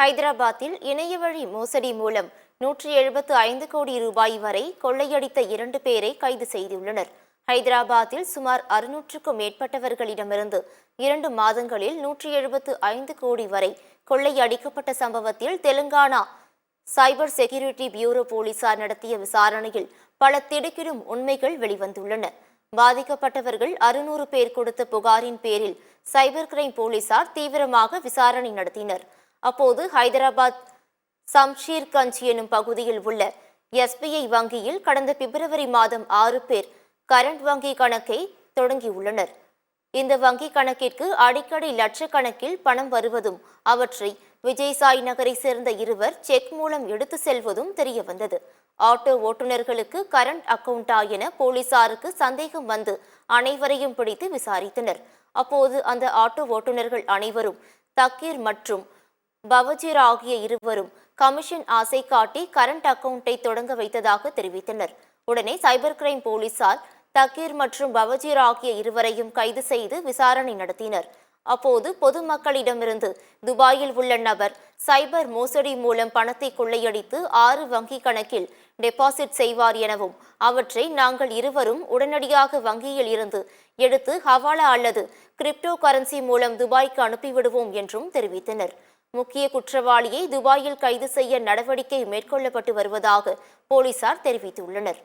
ஹைதராபாத்தில் இணையவழி மோசடி மூலம் 175 கோடி ரூபாய் வரை கொள்ளையடித்த 2 பேரை கைது செய்துள்ளனர். ஹைதராபாத்தில் சுமார் 600க்கும் மேற்பட்டவர்களிடமிருந்து 2 மாதங்களில் 175 கோடி வரை கொள்ளையடிக்கப்பட்ட சம்பவத்தில் தெலுங்கானா சைபர் செக்யூரிட்டி பியூரோ போலீசார் நடத்திய விசாரணையில் பல திடுக்கிடும் உண்மைகள் வெளிவந்துள்ளன. பாதிக்கப்பட்டவர்கள் 600 பேர் கொடுத்த புகாரின் பேரில் சைபர் கிரைம் போலீசார் தீவிரமாக விசாரணை நடத்தினர். அப்போது ஹைதராபாத் சம்ஷீர்கஞ்ச் எனும் பகுதியில் உள்ள SBI வங்கியில் கடந்த பிப்ரவரி மாதம் 6 பேர் கரண்ட் வங்கி கணக்கை தொடங்கியுள்ளனர். இந்த வங்கி கணக்கிற்கு அடிக்கடி லட்சக்கணக்கில் பணம் வருவதும் அவற்றை விஜய்சாய் நகரை சேர்ந்த இருவர் செக் மூலம் எடுத்து செல்வதும் தெரியவந்தது. ஆட்டோ ஓட்டுநர்களுக்கு கரண்ட் அக்கவுண்டா என போலீசாருக்கு சந்தேகம் வந்து அனைவரையும் பிடித்து விசாரித்தனர். அப்போது அந்த ஆட்டோ ஓட்டுநர்கள் அனைவரும் தக்கீர் மற்றும் பவஜீர் ஆகிய இருவரும் கமிஷன் ஆசை காட்டி கரண்ட் அக்கவுண்டை தொடங்க வைத்ததாக தெரிவித்தனர். உடனே சைபர் கிரைம் போலீசார் தக்கீர் மற்றும் பவஜீர் ஆகிய இருவரையும் கைது செய்து விசாரணை நடத்தினர். அப்போது பொதுமக்களிடமிருந்து துபாயில் உள்ள நபர் சைபர் மோசடி மூலம் பணத்தை கொள்ளையடித்து 6 வங்கி கணக்கில் டெபாசிட் செய்வார் எனவும் அவற்றை நாங்கள் இருவரும் உடனடியாக வங்கியில் இருந்து எடுத்து ஹவாலா அல்லது கிரிப்டோ கரன்சி மூலம் துபாய்க்கு அனுப்பிவிடுவோம் என்றும் தெரிவித்தனர். முக்கிய குற்றவாளியை துபாயில் கைது செய்ய நடவடிக்கை மேற்கொள்ளப்பட்டு வருவதாக போலீசார் தெரிவித்துள்ளனர்.